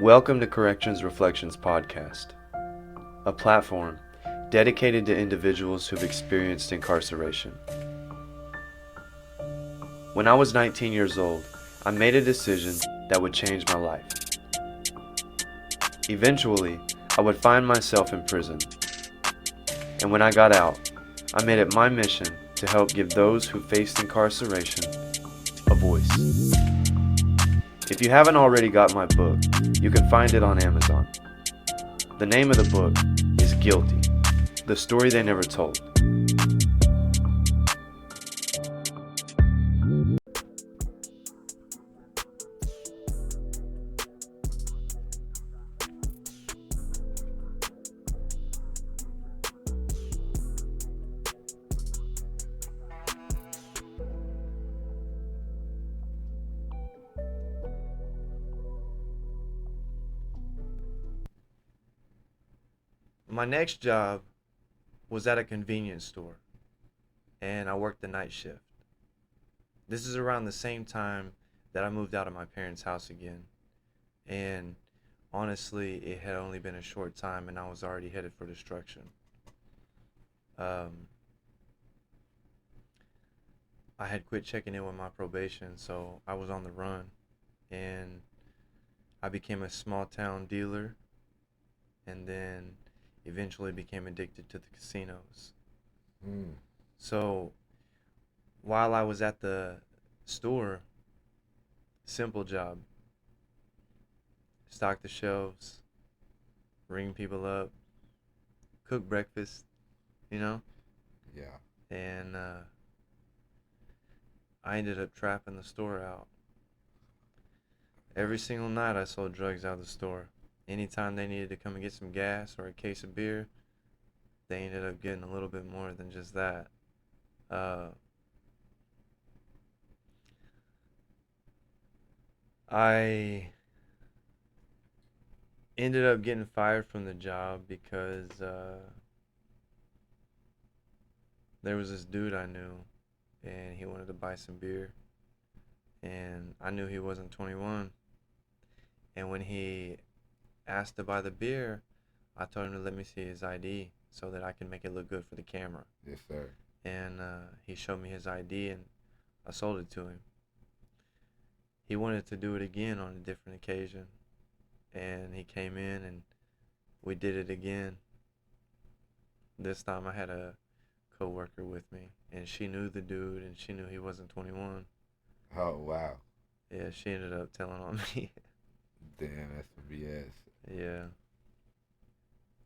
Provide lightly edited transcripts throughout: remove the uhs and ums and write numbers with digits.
Welcome to Corrections Reflections Podcast, a platform dedicated to individuals who've experienced incarceration. When I was 19 years old, I made a decision that would change my life. Eventually, I would find myself in prison. And when I got out, I made it my mission to help give those who faced incarceration a voice. If you haven't already got my book, you can find it on Amazon. The name of the book is Guilty, the story they never told. My next job was at a convenience store, and I worked the night shift. This is around the same time that I moved out of my parents' house again. And honestly, it had only been a short time, and I was already headed for destruction. Um, I had quit checking in with my probation, so I was on the run, and I became a small town dealer, and then eventually became addicted to the casinos. Mm. So while I was at the store, simple job, stock the shelves, ring people up, cook breakfast, you know? Yeah. And I ended up trapping the store out. Every single night I sold drugs out of the store. Anytime they needed to come and get some gas or a case of beer, they ended up getting a little bit more than just that. Uh, I ended up getting fired from the job because there was this dude I knew, and he wanted to buy some beer, and I knew he wasn't 21. And when he asked to buy the beer, I told him to let me see his ID so that I can make it look good for the camera. Yes, sir. And he showed me his ID, and I sold it to him. He wanted to do it again on a different occasion, and he came in and we did it again. This time I had a co-worker with me, and she knew the dude, and she knew he wasn't 21. Oh, wow. Yeah, she ended up telling on me. Damn, that's some BS. Yeah.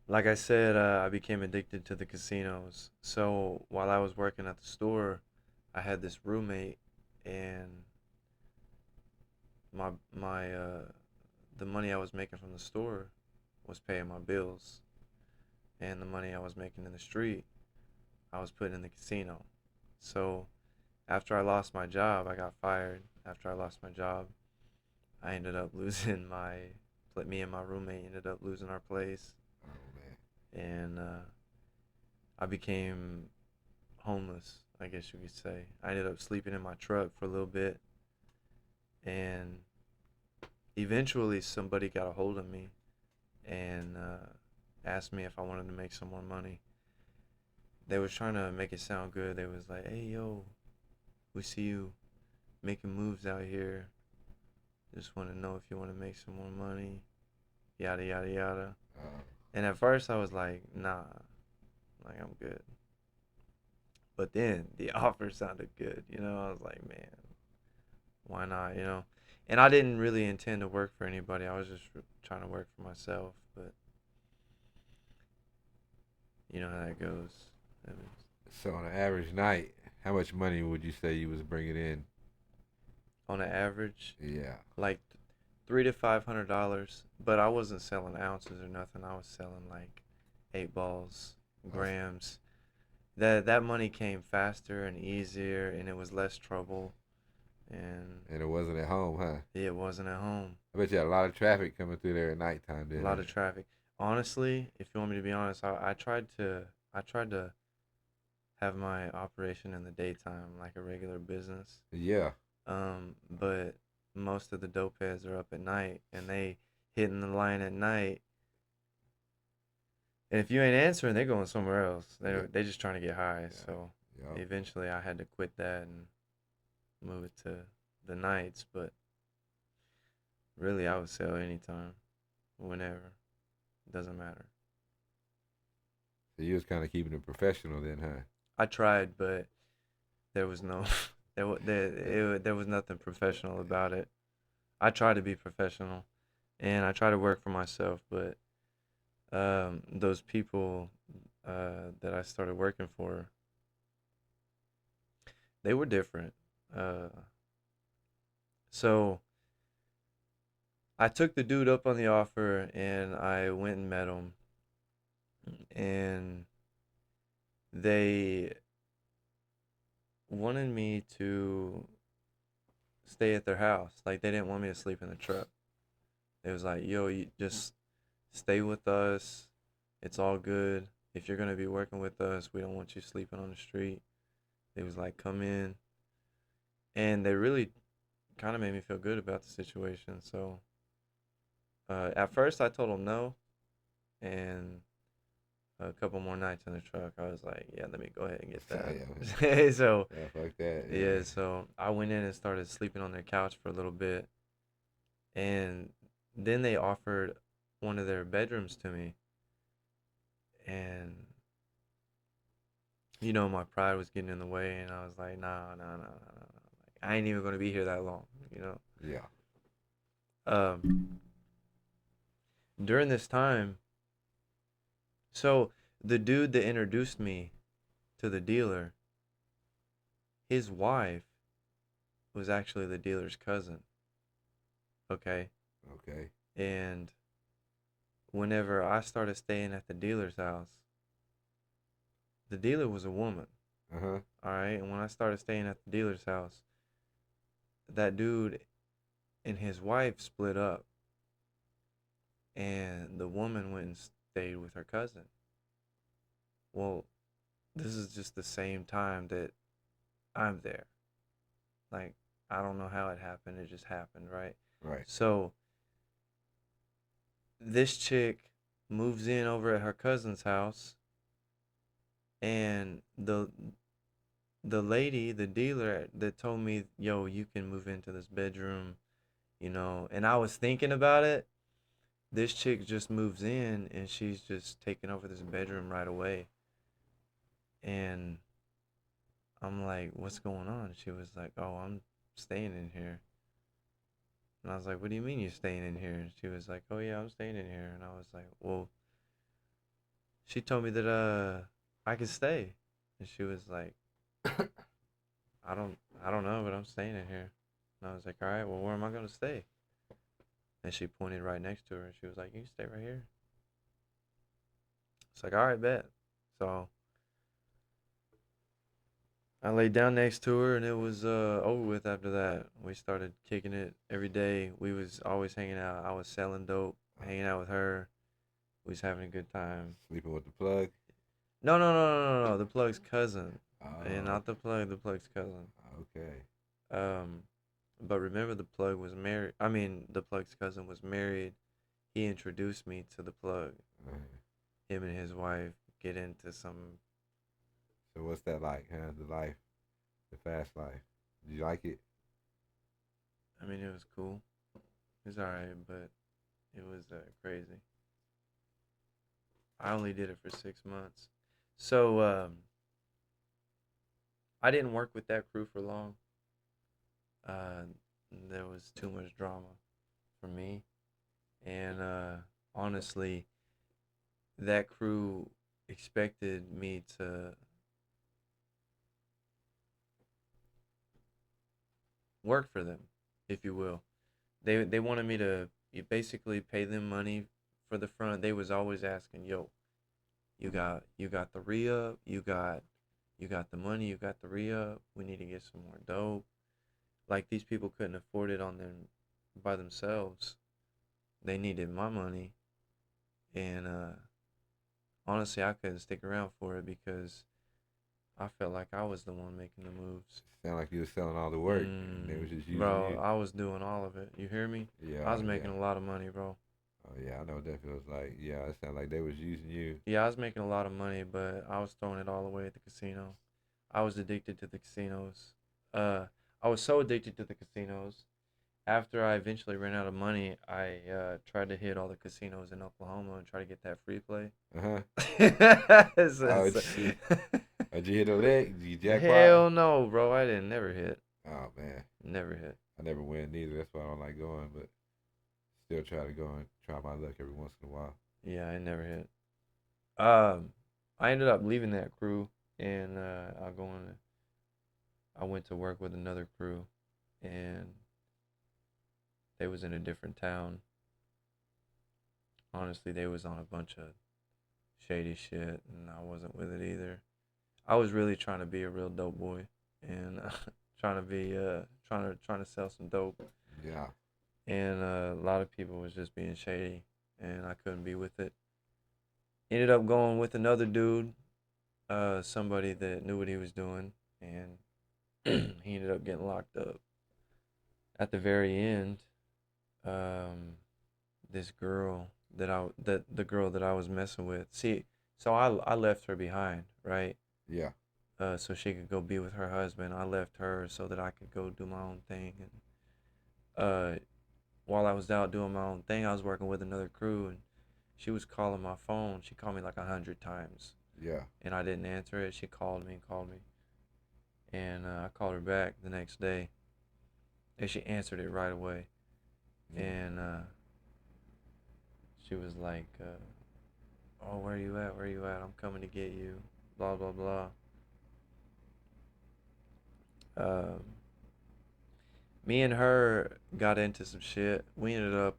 Like I said, I became addicted to the casinos. So while I was working at the store, I had this roommate, and my the money I was making from the store was paying my bills, and the money I was making in the street, I was putting in the casino. So after I lost my job, I got fired. After I lost my job, I ended up losing my, me and my roommate ended up losing our place, Oh, man. and I became homeless, I guess you could say. I ended up sleeping in my truck for a little bit, and eventually somebody got a hold of me and asked me if I wanted to make some more money. They was trying to make it sound good. They was like, "Hey, yo, we see you making moves out here. Just want to know if you want to make some more money, yada, yada, yada." Uh, And at first I was like, nah, like I'm good. But then the offer sounded good, you know? I was like, man, why not, you know? And I didn't really intend to work for anybody. I was just trying to work for myself, but you know how that goes. I mean, so on an average night, how much money would you say you was bringing in? on an average, Yeah. like $300 to $500, but I wasn't selling ounces or nothing. I was selling like 8 balls, That's, grams. That money came faster and easier, and it was less trouble, and and it wasn't at home, huh? it wasn't at home. I bet you had a lot of traffic coming through there at nighttime, A then, lot huh? of traffic. Honestly, if you want me to be honest, I tried to have my operation in the daytime like a regular business. Yeah. But most of the dope heads are up at night, and they hitting the line at night. And if you ain't answering, they're going somewhere else. Yeah, They just trying to get high. yeah, So yeah. eventually, I had to quit that and move it to the nights. But really, I would sell anytime, whenever. Doesn't matter. So you was kind of keeping it professional then, huh? I tried, but there was no there was nothing professional about it. I try to be professional, and I try to work for myself, but those people that I started working for, they were different. Uh, so I took the dude up on the offer, and I went and met him, and they wanted me to stay at their house. Like they didn't want me to sleep in the truck. It was like, yo, you just stay with us. It's all good. If you're gonna be working with us, we don't want you sleeping on the street. It was like, come in, and they really kind of made me feel good about the situation. So at first, I told them no, and a couple more nights in the truck, I was like, yeah, let me go ahead and get Yeah, that. So yeah, fuck that. yeah, Yeah. so I went in and started sleeping on their couch for a little bit, and then they offered one of their bedrooms to me, and my pride was getting in the way, and I was like, nah, nah, nah, nah, nah, nah. Like, I ain't even gonna be here that long. Yeah. Um, During this time, so the dude that introduced me to the dealer, his wife was actually the dealer's cousin. Okay, Okay. and whenever I started staying at the dealer's house, the dealer was a woman. Uh huh. All right, and when I started staying at the dealer's house, that dude and his wife split up, and the woman went and stayed with her cousin. Well, this is just the same time that I'm there. Like, I don't know how it happened. It just happened, right? Right. So, this chick moves in over at her cousin's house, and the lady, the dealer that told me, "Yo, you can move into this bedroom," and I was thinking about it. This chick just moves in, and she's just taking over this bedroom right away. And I'm like, "What's going on?" She was like, "Oh, I'm staying in here." And I was like, "What do you mean you're staying in here?" And she was like, "Oh yeah, I'm staying in here." And I was like, "Well, she told me that I could stay." And she was like, I don't know, but I'm staying in here." And I was like, "All right, well, where am I gonna stay?" And she pointed right next to her, and she was like, "You can stay right here." It's like, "All right, bet." So I laid down next to her, and it was over with after that. We started kicking it every day. We was always hanging out. I was selling dope, hanging out with her. We was having a good time. Sleeping with the plug. No, no, no, no, no, no. The plug's cousin, and Oh. not the plug. The plug's cousin. Okay. Um, but remember, the plug was married. I mean, the plug's cousin was married. He introduced me to the plug. Uh, Him and his wife get into some. so what's that like, huh? The life, the fast life. Did you like it? I mean, it was cool. It was alright, but it was crazy. I only did it for 6 months, so I didn't work with that crew for long. Uh, there was too much drama for me, and honestly, that crew expected me to work for them, if you will. They wanted me to basically pay them money for the front. They was always asking, "Yo, you got the re-up, you got the money, you got the re-up. We need to get some more dope." Like these people couldn't afford it on them by themselves. They needed my money, and honestly, I couldn't stick around for it because I felt like I was the one making the moves. Sound like you was selling all the work, and they was just using Bro, you. I was doing all of it. You hear me? I Yeah, was making yeah. a lot of money, bro. Oh yeah, I know what that feels like. Yeah, it sounds like they was using you. Yeah, I was making a lot of money, but I was throwing it all away at the casino. I was addicted to the casinos. Uh, I was so addicted to the casinos. After I eventually ran out of money, I tried to hit all the casinos in Oklahoma and try to get that free play. Uh huh. Oh It's- shit. Did you hit over that? Did you jackpot? Hell no, bro. I didn't never hit. Oh man, Never hit. I never win neither. That's why I don't like going. But still try to go and try my luck every once in a while. Yeah, I never hit. Um, I ended up leaving that crew and I went to work with another crew and they was in a different town. Honestly, they was on a bunch of shady shit and I wasn't with it either. I was really trying to be a real dope boy and trying to be trying to sell some dope Yeah. and a lot of people was just being shady and I couldn't be with it. Ended up going with another dude, somebody that knew what he was doing and he ended up getting locked up. At the very end, um, this girl that the girl that I was messing with. See, so I left her behind, right? Yeah. So she could go be with her husband. I left her so that I could go do my own thing. And while I was out doing my own thing, I was working with another crew, and she was calling my phone. She called me like 100 times, Yeah. and I didn't answer it. She called me and called me, and I called her back the next day, and she answered it right away. Mm. And she was like, "Oh, where you at? Where you at? I'm coming to get you." Blah blah blah. Um, Me and her got into some shit. We ended up.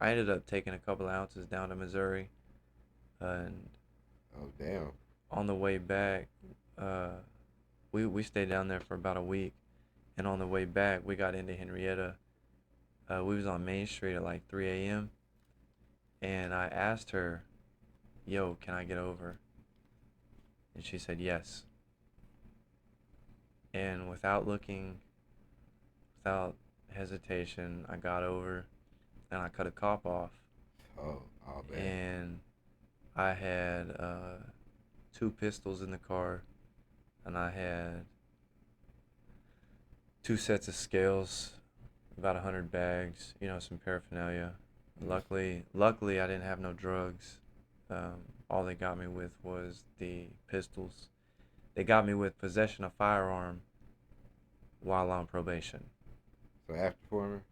I ended up taking a couple of ounces down to Missouri, and Oh damn. on the way back, uh, we stayed down there for about a week. And on the way back, we got into Henrietta. We was on Main Street at like 3 a.m. And I asked her, "Yo, can I get over?" And she said yes. And without hesitation, I got over and I cut a cop off. Oh. Oh man. And I had two pistols in the car, and I had two sets of scales, about 100 bags, some paraphernalia. Mm. Luckily, I didn't have no drugs. All they got me with was the pistols. They got me with possession of firearm while on probation. So after former?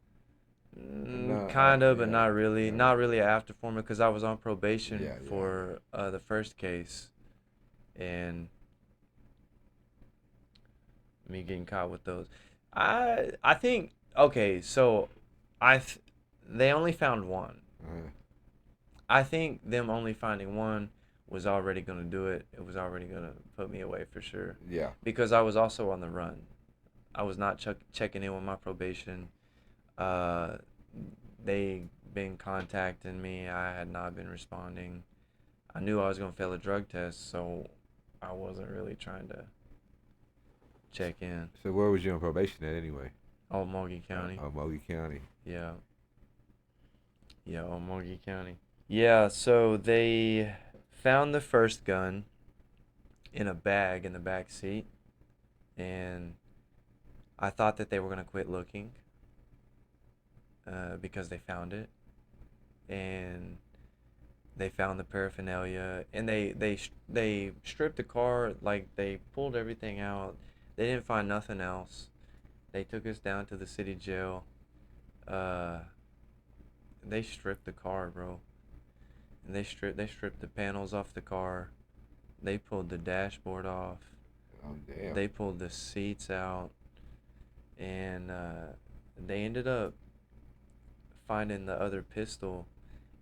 No. Kind of, but Yeah. not really. Yeah. Not really after for me because I was on probation Yeah. Yeah. for the first case, and me getting caught with those. I think okay, so I th- they only found one. Uh-huh. I think them only finding one was already gonna do it. It was already gonna put me away for sure, Yeah. because I was also on the run. I was not checking in with my probation. Uh, they been contacting me. I had not been responding. I knew I was gonna fail a drug test, so I wasn't really trying to check in. So where was you on probation at anyway? Oh, Mogi County. Mogi County. Yeah. Yeah, Omogi County. Yeah, so they found the first gun in a bag in the back seat, and I thought that they were gonna quit looking because they found it, and they found the paraphernalia, and they stripped the car, like they pulled everything out. They didn't find nothing else. They took us down to the city jail. Uh, they stripped the car, bro, and they stripped the panels off the car. They pulled the dashboard off. Oh damn. They pulled the seats out, and they ended up finding the other pistol,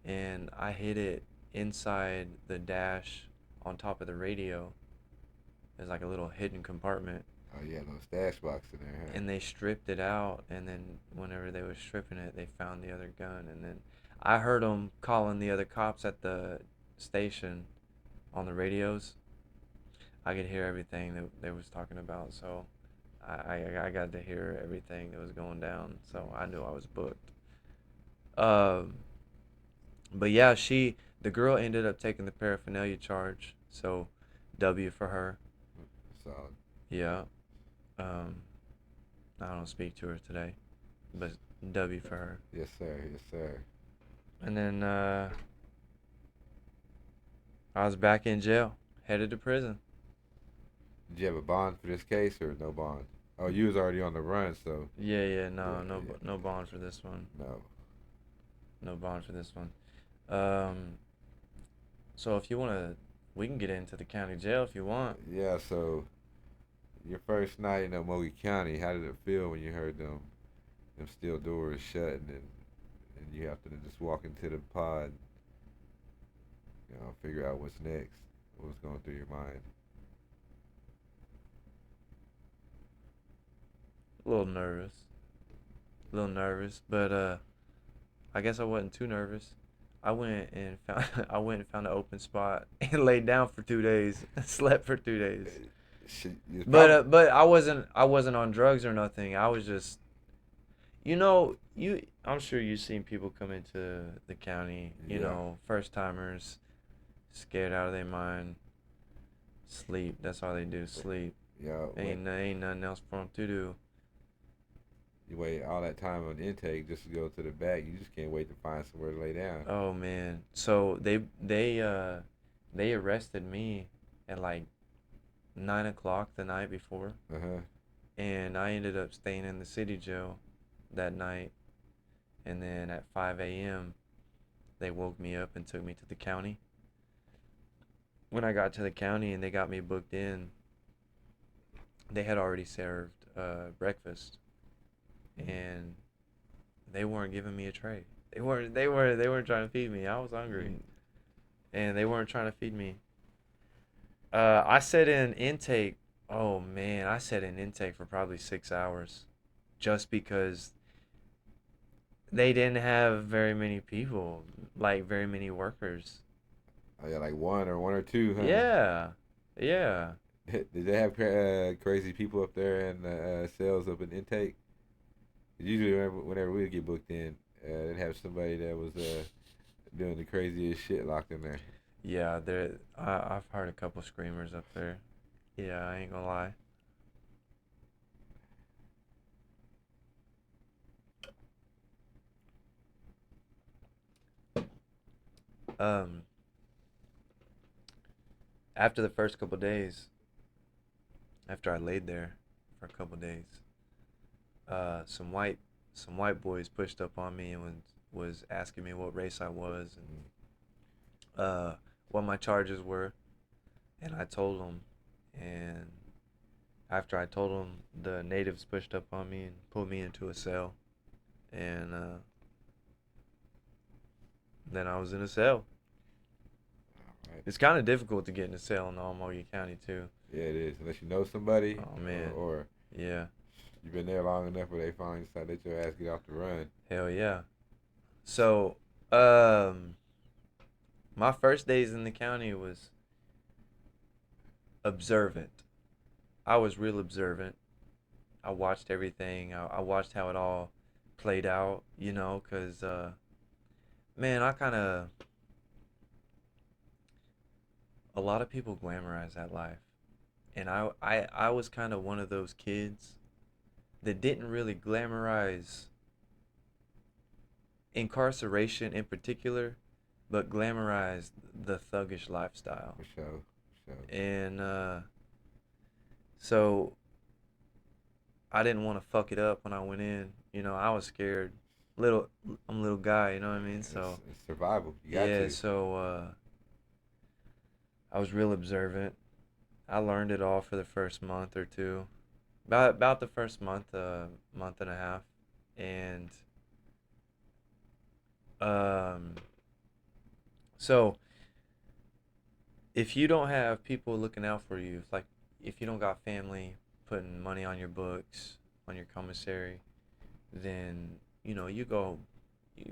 and I hid it inside the dash on top of the radio. There's like a little hidden compartment, Oh yeah, little stash box in there, huh? and they stripped it out. And then whenever they were stripping it, they found the other gun, and then I heard them calling the other cops at the station on the radios. I could hear everything that they was talking about, so I got to hear everything that was going down, so I knew I was booked. Um, But yeah, the girl ended up taking the paraphernalia charge. So W for her. So Yeah. Um, I don't speak to her today, but W for her. yes, sir. Yes, sir. And then I was back in jail, headed to prison. Did you have a bond for this case or no bond? Oh, you was already on the run, so Yeah, yeah, yeah, no bond for this one. no. No bond for this one. Um, so if you wanna, we can get into the county jail if you want. Yeah, so your first night in Omogi County, how did it feel when you heard them steel doors shut and you have to just walk into the pod, figure out what's next? What was going through your mind? A little nervous, but I guess I wasn't too nervous. I went and found I went and found an open spot and laid down for 2 days. Slept for 2 days. It's probably But I wasn't on drugs or nothing. I was just I'm sure you've seen people come into the county, yeah, first timers, scared out of their mind, sleep. That's all they do, sleep. yeah. Ain't nothing else for them to do. You wait all that time on intake just to go to the back. You just can't wait to find somewhere to lay down. Oh man. So they arrested me at like 9 o'clock the night before, Uh huh. and I ended up staying in the city jail that night. And then at 5 a.m. they woke me up and took me to the county. When I got to the county and they got me booked in, they had already served breakfast, and they weren't giving me a tray. They weren't trying to feed me. I was hungry, Mm. and they weren't trying to feed me. I sat in intake. Oh man, I sat in intake for probably 6 hours, just because they didn't have very many people, like very many workers. Oh yeah, like one or two, huh? Yeah, yeah. Did they have crazy people up there in the cells up in intake? Usually, whenever we would get booked in, they'd have somebody that was doing the craziest shit locked in there. Yeah, I've heard a couple screamers up there. Yeah, I ain't gonna lie. Um, after the first couple days, after I laid there for a couple days, uh, some white some white boys pushed up on me and was asking me what race I was Mm. and what my charges were, and I told them. And after I told them, the natives pushed up on me and pulled me into a cell, and then I was in a cell. All right. It's kind of difficult to get in a cell in Almogi County too. Yeah, it is. Unless you know somebody, Oh or, man, or yeah, you've been there long enough where they finally decide to let your ass get off the run. hell yeah. So, um, my first days in the county was observant. I was real observant. I watched everything. I watched how it all played out, because, man, a lot of people glamorize that life. And I was kind of one of those kids that didn't really glamorize incarceration in particular, but glamorized the thuggish lifestyle. For sure. For sure. And so I didn't want to fuck it up when I went in. I was scared. Little, I'm a little guy, you know what I mean? So It's survival. You got yeah, to. so I was real observant. I learned it all for the first month or two, about the first month, month and a half, and um, so if you don't have people looking out for you, like if you don't got family putting money on your books, on your commissary, then you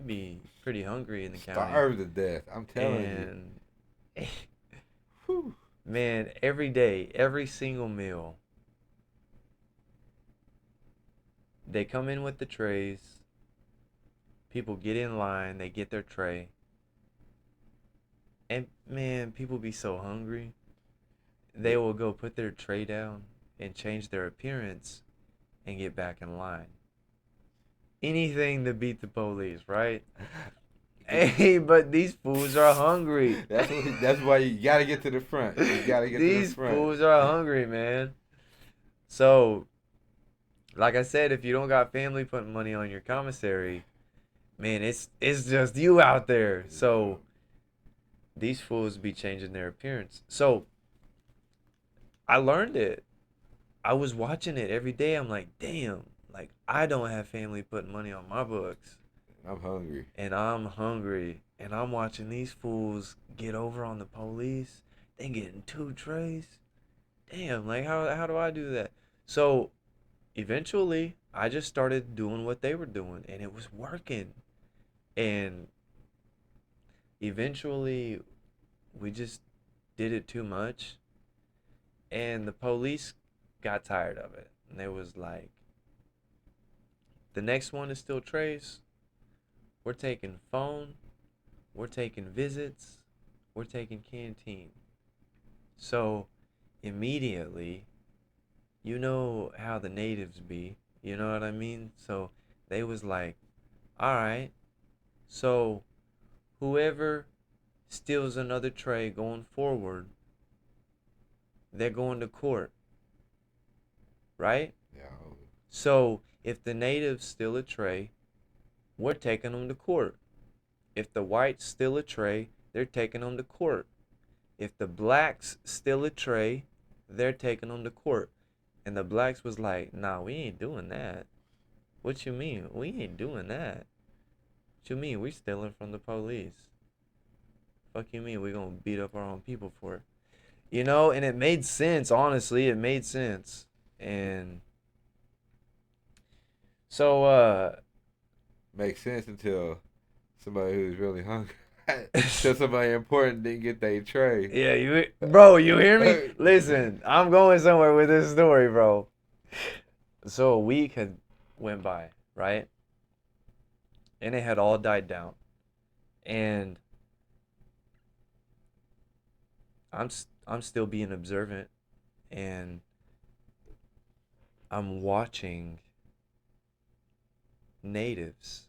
be pretty hungry in the county. Starve to death. I'm telling you. And Whew. man, every day, every single meal, they come in with the trays. People get in line, they get their tray, And man, people be so hungry. Yeah. They will go put their tray down and change their appearance and get back in line. Anything to beat the police, right? Hey, but these fools are hungry. That's why you gotta get to the front. You gotta get to the These front. fools are hungry, man. So, like I said, if you don't got family putting money on your commissary, man, it's just you out there. So these fools be changing their appearance. So I learned it. I was watching it every day. I'm like, damn, like I don't have family putting money on my books, I'm hungry. and I'm hungry, and I'm watching these fools get over on the police. They getting 2 trays. Damn, like how do I do that? So eventually, I just started doing what they were doing, and it was working. And eventually, we just did it too much, and the police got tired of it, and they was like, the next one is still trays. We're taking phone, we're taking visits, we're taking canteen. So immediately, you know how the natives be, you know what I mean? So they was like, all right, so whoever steals another tray going forward, they're going to court, right? Yeah. So if the natives steal a tray, we're taking them to court. If the whites steal a tray, they're taking them to court. If the blacks steal a tray, they're taking them to court. And the blacks was like, nah, we ain't doing that. What you mean? We ain't doing that. What you mean? We stealing from the police. Fuck you mean? We gonna beat up our own people for it. You know, and it made sense, honestly. It made sense. And so, Makes sense until somebody who's really hungry. Till somebody important didn't get their tray. yeah, bro, you hear me? Listen, I'm going somewhere with this story, bro. So a week had went by, right? And it had all died down. And I'm still being observant, and I'm watching natives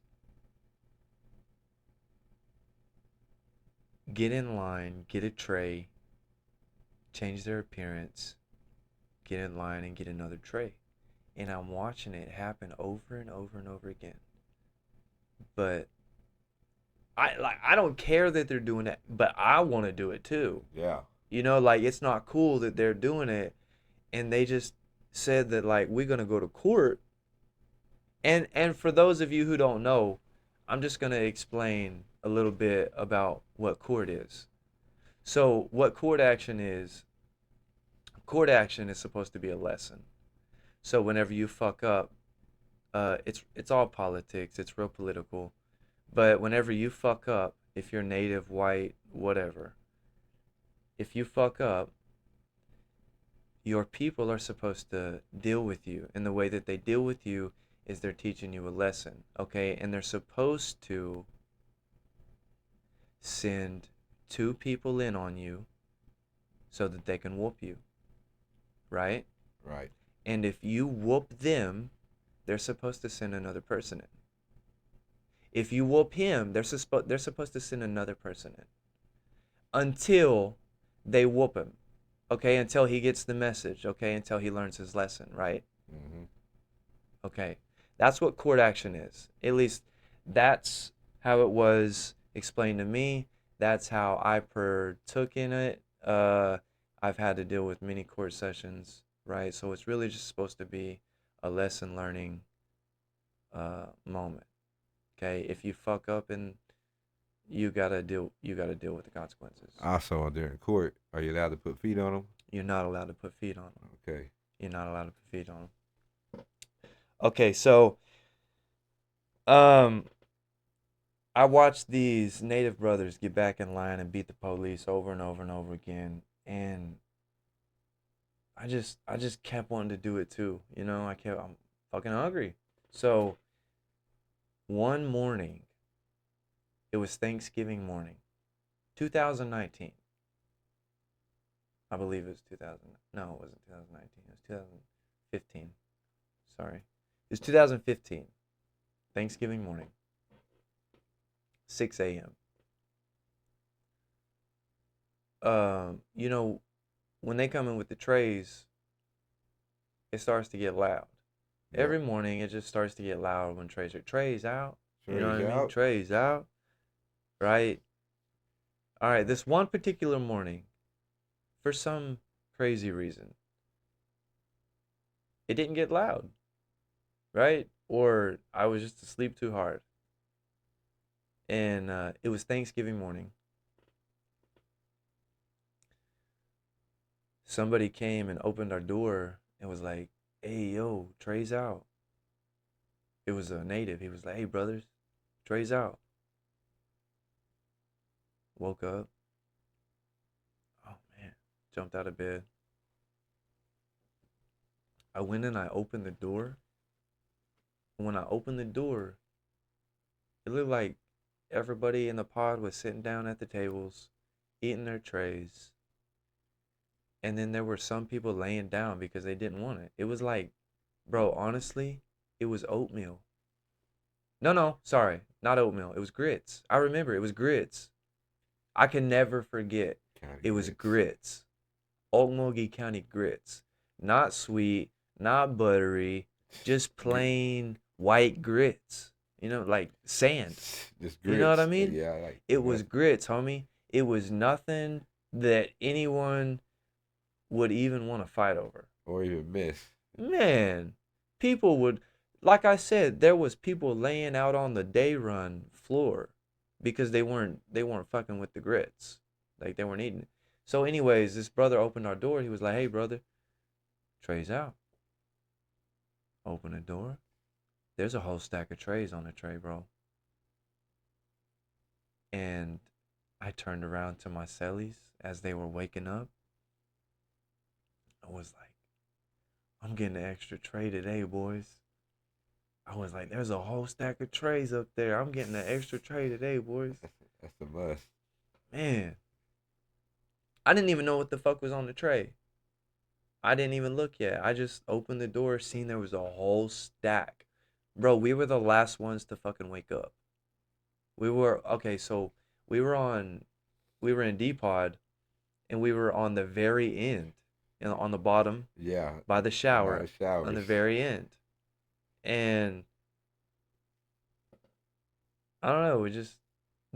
get in line, get a tray, change their appearance, get in line and get another tray. And I'm watching it happen over and over and over again. But I don't care that they're doing it, but I want to do it too. Yeah. You know, like it's not cool that they're doing it, and they just said that like we're gonna go to court. And for those of you who don't know, I'm just gonna explain a little bit about what court is. So what court action is supposed to be a lesson. So whenever you fuck up, it's all politics. It's real political. But whenever you fuck up, if you're native, white, whatever, if you fuck up, your people are supposed to deal with you. And the way that they deal with you is they're teaching you a lesson, okay? And they're supposed to send 2 people in on you so that they can whoop you, right? Right. And if you whoop them, they're supposed to send another person in. If you whoop him, they're supposed to send another person in until they whoop him. Okay, until he gets the message, okay, until he learns his lesson, right? Mm-hmm. Okay. That's what court action is. At least that's how it was explained to me. That's how I partook in it. I've had to deal with many court sessions, right? So it's really just supposed to be a lesson learning moment. Okay, if you fuck up and you gotta deal with the consequences. Also, during court, are you allowed to put feet on them? You're not allowed to put feet on them. Okay. You're not allowed to put feet on them. Okay, so um I watched these native brothers get back in line and beat the police over and over and over again, and I just kept wanting to do it too. You know, I'm fucking hungry. So one morning, it was Thanksgiving morning, 2019. I believe it was 2000. No, it wasn't 2019. It was 2015. Sorry. It was 2015. Thanksgiving morning. 6 a.m. You know, when they come in with the trays, it starts to get loud. Yep. Every morning, it just starts to get loud when trays out. You know Trays what I mean? out. Trays out, right? All right, this one particular morning, for some crazy reason, it didn't get loud, right? Or I was just asleep too hard. And it was Thanksgiving morning. Somebody came and opened our door and was like, "Hey, yo, Trey's out." It was a native. He was like, "Hey, brothers, Trey's out." Woke up. Oh, man. Jumped out of bed. I went and I opened the door. When I opened the door, it looked like everybody in the pod was sitting down at the tables, eating their trays. And then there were some people laying down because they didn't want it. It was like, bro, honestly, it was oatmeal. No, no, sorry, not oatmeal. It was grits. I remember it was grits. I can never forget. County It was grits. grits. Okmulgee County grits. Not sweet, not buttery, just plain white grits. You know, like sand. Just You know what I grits. mean? Yeah, like It was what? grits, homie. It was nothing that anyone would even want to fight over. Or even miss. Man, people would, like I said, there was people laying out on the day run floor because they weren't fucking with the grits. Like they weren't eating it. So anyways, this brother opened our door. He was like, "Hey brother, trays out." Open the door. There's a whole stack of trays on the tray, bro. And I turned around to my cellies as they were waking up. I was like, "I'm getting an extra tray today, boys." I was like, "There's a whole stack of trays up there. I'm getting an extra tray today, boys." That's the must. Man, I didn't even know what the fuck was on the tray. I didn't even look yet. I just opened the door, seen there was a whole stack. Bro, we were the last ones to fucking wake up. We were okay, so we were on we were in D pod and we were on the very end, on the bottom Yeah, by the by shower the on showers. the very end. And I don't know, we just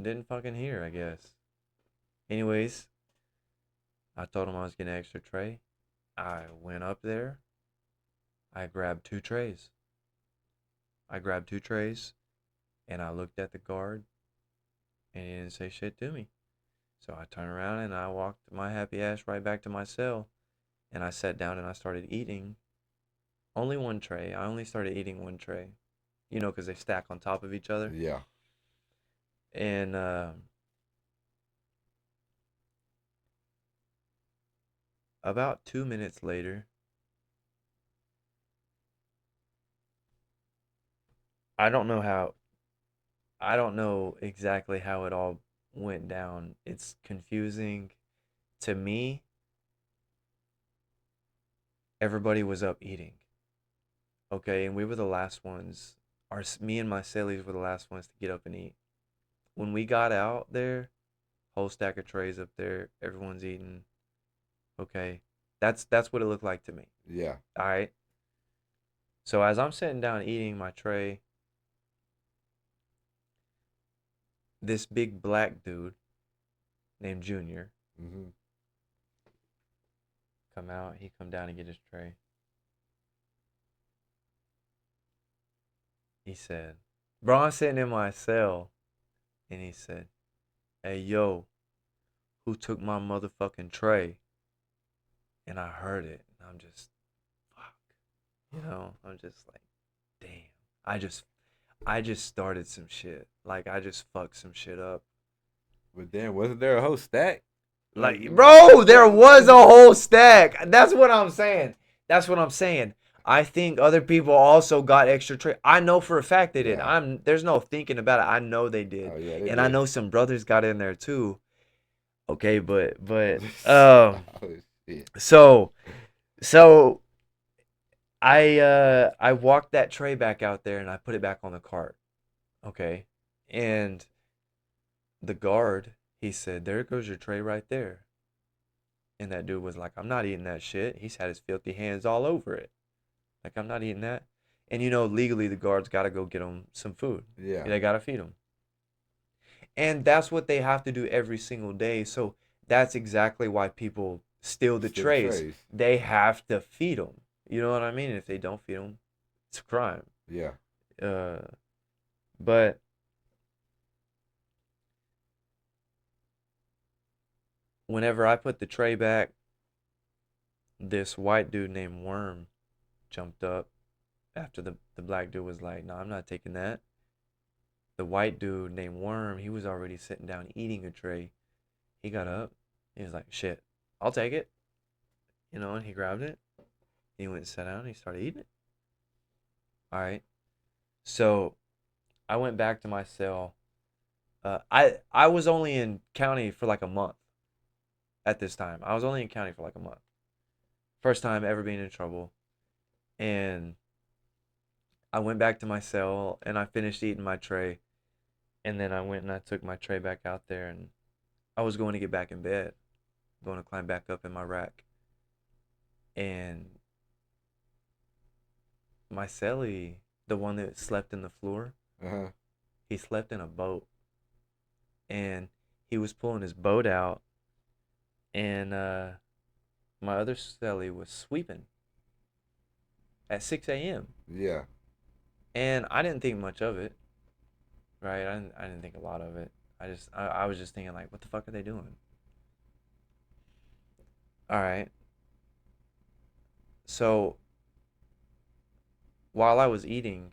didn't fucking hear, I guess. Anyways, I told him I was getting an extra tray. I went up there. I grabbed two trays. I grabbed two trays and I looked at the guard and he didn't say shit to me. So I turned around and I walked my happy ass right back to my cell and I sat down and I started eating only one tray. I only started eating one tray, you know, because they stack on top of each other. Yeah. And about 2 minutes later, I don't know how, I don't know exactly how it all went down. It's confusing to me. Everybody was up eating. Okay, and we were the last ones. Me and my cellies were the last ones to get up and eat. When we got out there, whole stack of trays up there, everyone's eating. Okay, that's what it looked like to me. Yeah. All right. So as I'm sitting down eating my tray, this big black dude named Junior Mm-hmm. come out. He come down and get his tray. He said, "Bro, I'm sitting in my cell," and he said, "Hey yo, who took my motherfucking tray?" And I heard it, and I'm just, fuck, I'm just like, damn. I just, I just started some shit. Like I just fucked some shit up. But then wasn't there a whole stack? Like Like, bro, there was a whole stack. That's what I'm saying. That's what I'm saying. I think other people also got extra tray. I know for a fact they did. Yeah. There's no thinking about it. I know they Oh did. yeah, they And I did. know some brothers got in there too. Okay, but Oh shit. so so I walked that tray back out there and I put it back on the cart. Okay. And the guard, he said, "There goes your tray right there." And that dude was like, "I'm not eating that shit." He's had his filthy hands all over it. Like, I'm not eating that. And legally the guards got to go get them some food. Yeah. They got to feed them. And that's what they have to do every single day. So that's exactly why people steal the Still the trays. trays. They have to feed them. You know what I mean? If they don't feed them, it's a crime. Yeah. Uh, but whenever I put the tray back, this white dude named Worm jumped up after the black dude was like, "No, I'm not taking that." The white dude named Worm, he was already sitting down eating a tray. He got up. He was like, "Shit, I'll take it." And he grabbed it. He went and sat down and he started eating it. All right. So I went back to my cell. I was only in county for like a month at this time. I was only in county for like a month. First time ever being in trouble. And I went back to my cell and I finished eating my tray. And then I went and I took my tray back out there and I was going to get back in bed, going to climb back up in my rack. And my cellie, the one that slept in the floor, Uh huh. he slept in a boat. And he was pulling his boat out. And my other cellie was sweeping at 6 a.m. Yeah. And I didn't think much of it, right? I didn't think a lot of it. I was just thinking like, what the fuck are they doing? All right. So while I was eating,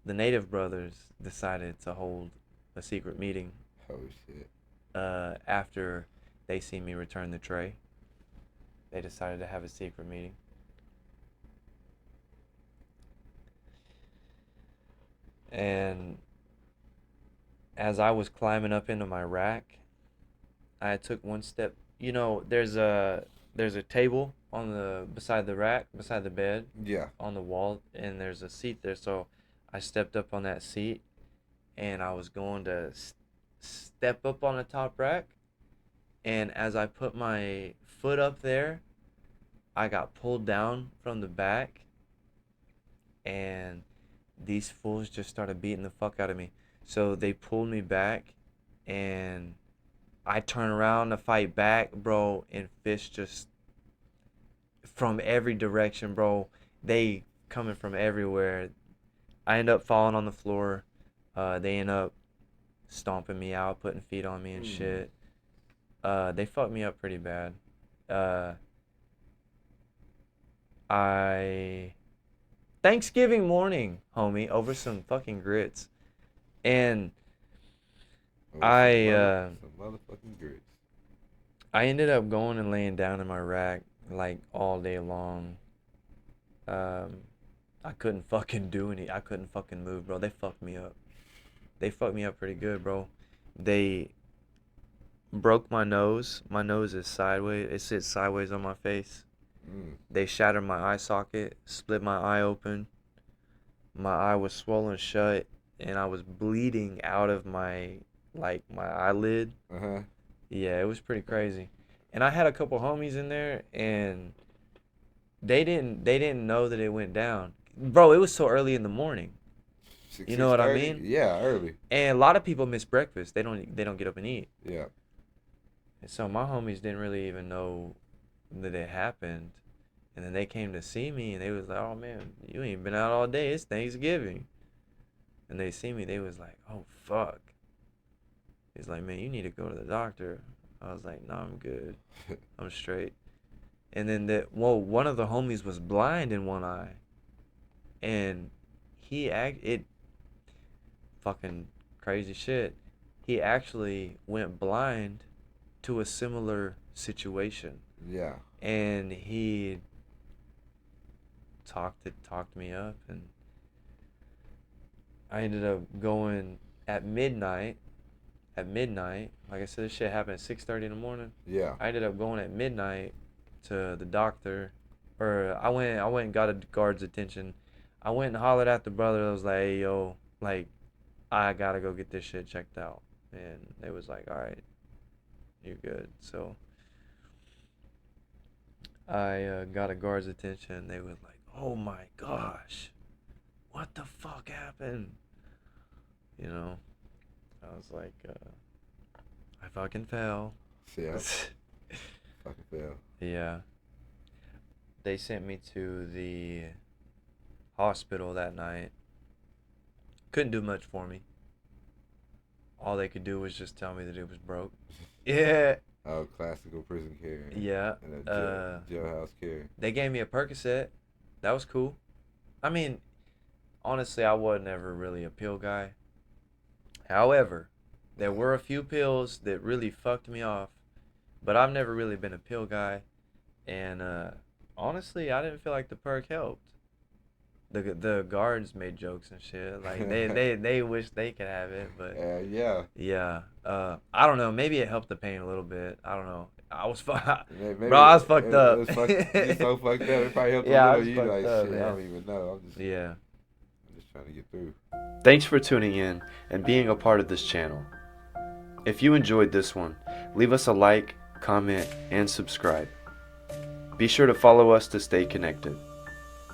the Native brothers decided to hold a secret meeting Oh shit. after they see me return the tray. They decided to have a secret meeting. And as I was climbing up into my rack, I took one step. There's a table on the beside the rack, beside the bed, Yeah. on the wall, and there's a seat there. So I stepped up on that seat, and I was going to step up on the top rack. And as I put my foot up there, I got pulled down from the back, and these fools just started beating the fuck out of me. So they pulled me back, and I turn around to fight back, bro, and fish just from every direction, bro. They coming from everywhere. I end up falling on the floor. They end up stomping me out, putting feet on me and Mm. shit. They fucked me up pretty bad. Uh, I Thanksgiving morning, homie, over some fucking grits, and Oh, I some motherfucking grits. I ended up going and laying down in my rack like all day long. Um, I couldn't fucking do any. I couldn't fucking move, bro. They fucked me up. They fucked me up pretty good, bro. They broke my nose. My nose is sideways. It sits sideways on my face. Mm. They shattered my eye socket, split my eye open. My eye was swollen shut, and I was bleeding out of my eyelid. Uh huh. Yeah, it was pretty crazy. And I had a couple homies in there, and they didn't know that it went down, bro. It was so early in the morning. Six You know six what I thirty. mean? Yeah, early. And a lot of people miss breakfast. They don't get up and eat. Yeah. And so my homies didn't really even know that it happened. And then they came to see me and they was like, "Oh man, you ain't been out all day. It's Thanksgiving." And they see me, they was like, "Oh fuck." He's like, "Man, you need to go to the doctor." I was like, "No, I'm good. I'm straight." And then one of the homies was blind in one eye, and it fucking crazy shit. He actually went blind to a similar situation, Yeah. and he talked me up, and I ended up going at midnight. at midnight. Like I said, this shit happened at 6:30 in the morning. Yeah. I ended up going at midnight to the doctor, or I went and got a guard's attention. I went and hollered at the brother. I was like, "Hey, yo, like, I gotta go get this shit checked out." And they was like, "All right, you're good." So I got a guard's attention. They was like, "Oh my gosh, what the fuck happened?" You know, I was like, I fucking fell. Yeah. Fucking fail. Yeah. They sent me to the hospital that night. Couldn't do much for me. All they could do was just tell me that it was broke. Yeah. Oh, classical prison care. Yeah. And a jailhouse care. They gave me a Percocet. That was cool. I mean, honestly, I wasn't ever really a pill guy. However, there were a few pills that really fucked me off, but I've never really been a pill guy. And honestly, I didn't feel like the perk helped. The guards made jokes and shit. Like they wish they could have it, but Yeah. yeah. I don't know. Maybe it helped the pain a little bit. I don't know. I was Maybe bro. I was fucked up. It was you're so fucked up. It probably helped Yeah, I a was little. You fucked like up, shit. I man. don't even know. Yeah. I'm just trying to get through. Thanks for tuning in and being a part of this channel. If you enjoyed this one, leave us a like, comment, and subscribe. Be sure to follow us to stay connected.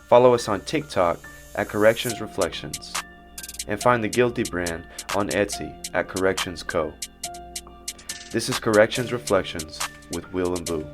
Follow us on TikTok at Corrections Reflections, and find the Guilty brand on Etsy at Corrections Co. This is Corrections Reflections with Will and Boo.